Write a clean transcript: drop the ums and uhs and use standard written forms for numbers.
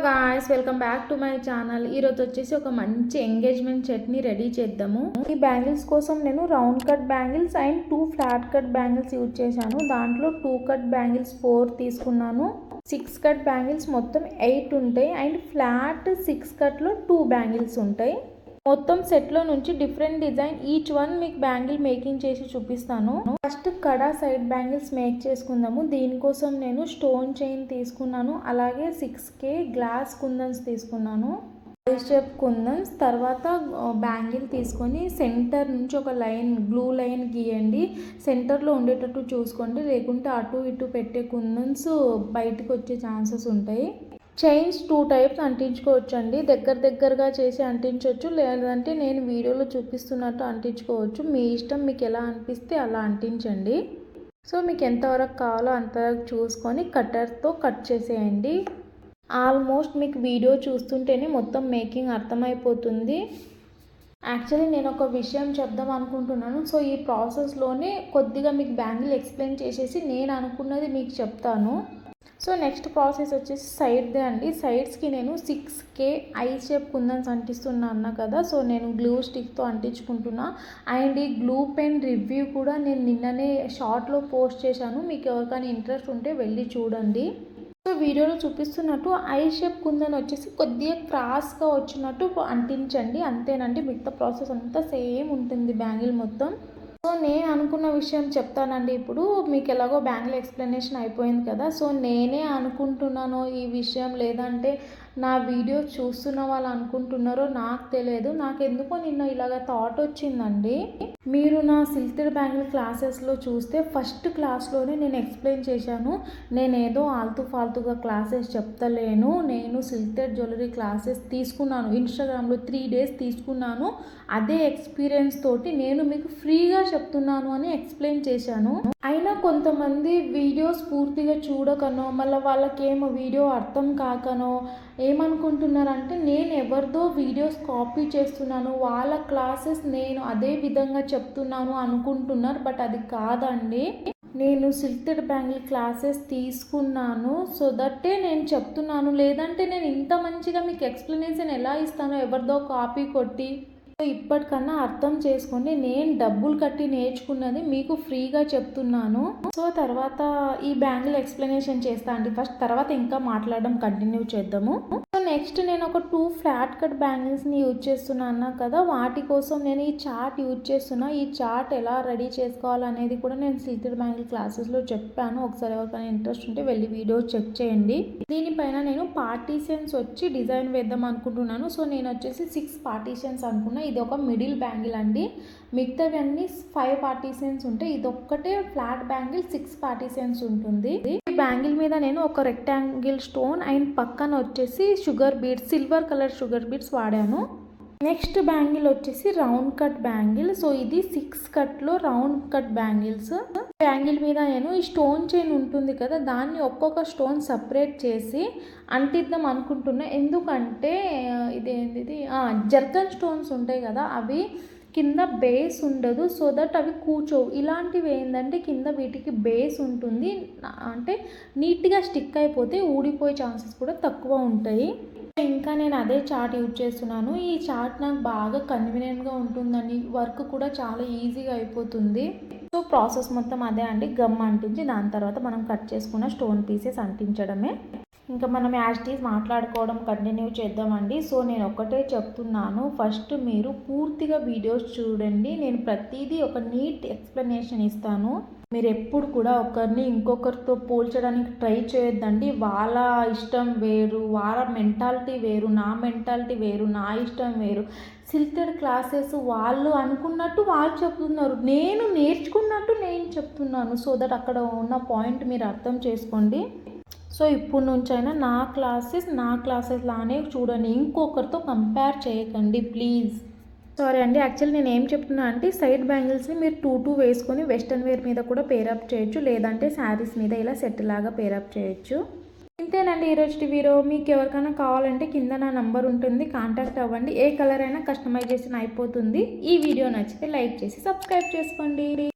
Guys welcome back to my channel. ఈరోజు వచ్చేసి ఒక మంచి ఎంగేజ్మెంట్ సెట్ని రెడీ చేద్దాము. ఈ బ్యాంగిల్స్ కోసం నేను round cut bangles and 2 flat cut bangles use చేశాను. దాంట్లో 2 కట్ బ్యాంగిల్స్ 4 తీసుకున్నాను. 6 కట్ బ్యాంగిల్స్ మొత్తం 8 ఉంటాయి అండ్ ఫ్లాట్ 6 కట్లో 2 బ్యాంగిల్స్ ఉంటాయి. మొత్తం సెట్లో నుంచి డిఫరెంట్ డిజైన్ ఈచ్ వన్ మీకు బ్యాంగిల్ మేకింగ్ చేసి చూపిస్తాను. ఫస్ట్ కడా సైడ్ బ్యాంగిల్స్ మేక్ చేసుకుందాము. దీనికోసం నేను స్టోన్ చైన్ తీసుకున్నాను, అలాగే 6K గ్లాస్ కుందన్స్ తీసుకున్నాను, షేప్ కుందన్స్. తర్వాత బ్యాంగిల్ తీసుకొని సెంటర్ నుంచి ఒక లైన్ బ్లూ లైన్ గీయండి. సెంటర్లో ఉండేటట్టు చూసుకోండి, లేకుంటే అటు ఇటు పెట్టే కుందన్స్ బయటకు వచ్చే ఛాన్సెస్ ఉంటాయి. చైన్స్ 2 టైప్స్ అంటించుకోవచ్చు అండి. దగ్గరగా చేసి అంటించవచ్చు, లేదంటే నేను వీడియోలో చూపిస్తున్నట్టు అంటించుకోవచ్చు. మీ ఇష్టం, మీకు ఎలా అనిపిస్తే అలా అంటించండి. సో మీకు ఎంతవరకు కావాలో అంతవరకు చూసుకొని కట్టర్తో కట్ చేసేయండి. ఆల్మోస్ట్ మీకు వీడియో చూస్తుంటేనే మొత్తం మేకింగ్ అర్థమైపోతుంది. యాక్చువల్లీ నేను ఒక విషయం చెప్దాం అనుకుంటున్నాను. సో ఈ ప్రాసెస్లోనే కొద్దిగా మీకు బ్యాంగిల్ ఎక్స్ప్లెయిన్ చేసేసి నేను అనుకున్నది మీకు చెప్తాను. సో నెక్స్ట్ ప్రాసెస్ వచ్చేసి సైడ్దే అండి. సైడ్స్కి నేను 6K ఐ షేప్ కుందన్స్ అంటిస్తున్నా అన్నా కదా. సో నేను గ్లూ స్టిక్తో అంటించుకుంటున్నా. అండ్ ఈ గ్లూ పెన్ రివ్యూ కూడా నేను నిన్ననే షార్ట్లో పోస్ట్ చేశాను. మీకు ఎవరికైనా ఇంట్రెస్ట్ ఉంటే వెళ్ళి చూడండి. సో వీడియోలో చూపిస్తున్నట్టు ఐ షేప్ కుందన్ వచ్చేసి కొద్దిగా క్రాస్గా వచ్చినట్టు అంటించండి, అంతేనండి. మిగతా ప్రాసెస్ అంతా సేమ్ ఉంటుంది బ్యాంగిల్ మొత్తం. సో నేను అనుకున్న విషయం చెప్తానండి. ఇప్పుడు మీకు ఎలాగో బ్యాంగిల్ ఎక్స్ప్లెనేషన్ అయిపోయింది కదా. సో నేనే అనుకుంటున్నానో ఈ విషయం, లేదంటే నా వీడియో చూస్తున్న వాళ్ళు అనుకుంటున్నారో నాకు తెలియదు. నాకు ఎందుకో నిన్న ఇలాగ థాట్ వచ్చిందండి. మీరు నా సిల్క్డ్ బ్యాంగిల్ క్లాసెస్లో చూస్తే ఫస్ట్ క్లాస్లోనే నేను ఎక్స్ప్లెయిన్ చేశాను. నేను ఏదో ఫాల్తుగా క్లాసెస్ చెప్తలేను. నేను సిల్క్డ్ జ్యువెలరీ క్లాసెస్ తీసుకున్నాను, ఇన్స్టాగ్రామ్లో 3 days తీసుకున్నాను. అదే ఎక్స్పీరియన్స్ తోటి నేను మీకు ఫ్రీగా చెప్తున్నాను అని ఎక్స్ప్లెయిన్ చేశాను. అయినా కొంతమంది వీడియోస్ పూర్తిగా చూడకనో, మళ్ళీ వాళ్ళకేమో వీడియో అర్థం కాకనో ఏమనుకుంటున్నారంటే నేను ఎవరిదో వీడియోస్ కాపీ చేస్తున్నాను, వాళ్ళ క్లాసెస్ నేను అదే విధంగా చెప్తున్నాను అనుకుంటున్నారు. బట్ అది కాదండి. నేను సిల్క్డ్ బ్యాంగిల్ క్లాసెస్ తీసుకున్నాను, సో దట్టే నేను చెప్తున్నాను. లేదంటే నేను ఇంత మంచిగా మీకు ఎక్స్ప్లెనేషన్ ఎలా ఇస్తానో ఎవరిదో కాపీ కొట్టి. సో ఇప్పటికన్నా అర్థం చేసుకోండి, నేను డబ్బులు కట్టి నేర్చుకున్నది మీకు ఫ్రీగా చెప్తున్నాను. సో తర్వాత ఈ బ్యాంగిల్ ఎక్స్ప్లెనేషన్ చేస్తా అండి ఫస్ట్, తర్వాత ఇంకా మాట్లాడడం కంటిన్యూ చేద్దాము. సో నెక్స్ట్ నేను ఒక 2 ఫ్లాట్ కట్ బ్యాంగిల్స్ని యూజ్ చేస్తున్నా అన్నా కదా. వాటి కోసం నేను ఈ చార్ట్ యూజ్ చేస్తున్నా. ఈ చార్ట్ ఎలా రెడీ చేసుకోవాలనేది కూడా నేను సిల్క్డ్ బ్యాంగిల్ క్లాసెస్లో చెప్పాను. ఒకసారి ఎవరికైనా ఇంట్రెస్ట్ ఉంటే వెళ్ళి వీడియో చెక్ చేయండి. దీనిపైన నేను పార్టీషన్స్ వచ్చి డిజైన్ వేద్దాం అనుకుంటున్నాను. సో నేను వచ్చేసి 6 పార్టీషన్స్ అనుకున్నా. ఇది ఒక మిడిల్ బ్యాంగిల్ అండి. మిగతావి అన్ని 5 పార్టీషన్స్ ఉంటాయి. ఇది ఒక్కటే ఫ్లాట్ బ్యాంగిల్ 6 పార్టీషన్స్ ఉంటుంది. ఈ బ్యాంగిల్ మీద నేను ఒక రెక్టాంగిల్ స్టోన్ అండ్ పక్కన వచ్చేసి sugar beads, silver colour sugar beads వాడాను. నెక్స్ట్ బ్యాంగిల్ వచ్చేసి రౌండ్ కట్ బ్యాంగిల్. సో ఇది 6 కట్లో రౌండ్ కట్ బ్యాంగిల్స్. బ్యాంగిల్ మీద నేను ఈ స్టోన్ చైన్ ఉంటుంది కదా, దాన్ని ఒక్కొక్క స్టోన్ సపరేట్ చేసి అంటిద్దాం అనుకుంటున్నా. ఎందుకంటే ఇదేంటిది జర్కన్ స్టోన్స్ ఉంటాయి కదా, అవి కింద బేస్ ఉండదు. సో దట్ అవి కూర్చోవు. ఇలాంటివి ఏంటంటే కింద వీటికి బేస్ ఉంటుంది, అంటే నీట్గా స్టిక్ అయిపోతే ఊడిపోయే ఛాన్సెస్ కూడా తక్కువ ఉంటాయి. ఇంకా నేను అదే చార్ట్ యూజ్ చేస్తున్నాను. ఈ చార్ట్ నాకు బాగా కన్వీనియంట్గా ఉంటుందండి. వర్క్ కూడా చాలా ఈజీగా అయిపోతుంది. సో ప్రాసెస్ మొత్తం అదే అండి. గమ్ అంటించి దాని తర్వాత మనం కట్ చేసుకున్న స్టోన్ పీసెస్ అంటించడమే. ఇంకా మనం యాజ్టీస్ మాట్లాడుకోవడం కంటిన్యూ చేద్దామండి. సో నేను ఒక్కటే చెప్తున్నాను, ఫస్ట్ మీరు పూర్తిగా వీడియోస్ చూడండి. నేను ప్రతిదీ ఒక నీట్ ఎక్స్ప్లెనేషన్ ఇస్తాను. మీరు ఎప్పుడు కూడా ఒకరిని ఇంకొకరితో పోల్చడానికి ట్రై చేయొద్దండి. వాళ్ళ ఇష్టం వేరు, వాళ్ళ మెంటాలిటీ వేరు, నా మెంటాలిటీ వేరు, నా ఇష్టం వేరు. సిల్క్డ్ క్లాసెస్ వాళ్ళు అనుకున్నట్టు వాళ్ళు చెప్తున్నారు, నేను నేర్చుకున్నట్టు నేను చెప్తున్నాను. సో దట్ అక్కడ ఉన్న పాయింట్ మీరు అర్థం చేసుకోండి. సో ఇప్పుడు నుంచైనా నా క్లాసెస్ లానే చూడండి, ఇంకొకరితో కంపేర్ చేయకండి ప్లీజ్. సారీ అండి, యాక్చువల్లీ నేను ఏం చెప్తున్నా అంటే సైడ్ బ్యాంగిల్స్ని మీరు 2 వేసుకొని వెస్ట్రన్ వేర్ మీద కూడా పేరప్ చేయొచ్చు, లేదంటే శారీస్ మీద ఇలా సెట్ లాగా పేరప్ చేయొచ్చు. ఇంతేనండి ఈరోజు వీడియో. మీకు ఎవరికైనా కావాలంటే కింద నా నంబర్ ఉంటుంది, కాంటాక్ట్ అవ్వండి. ఏ కలర్ అయినా కస్టమైజేషన్ అయిపోతుంది. ఈ వీడియో నచ్చితే లైక్ చేసి సబ్స్క్రైబ్ చేసుకోండి.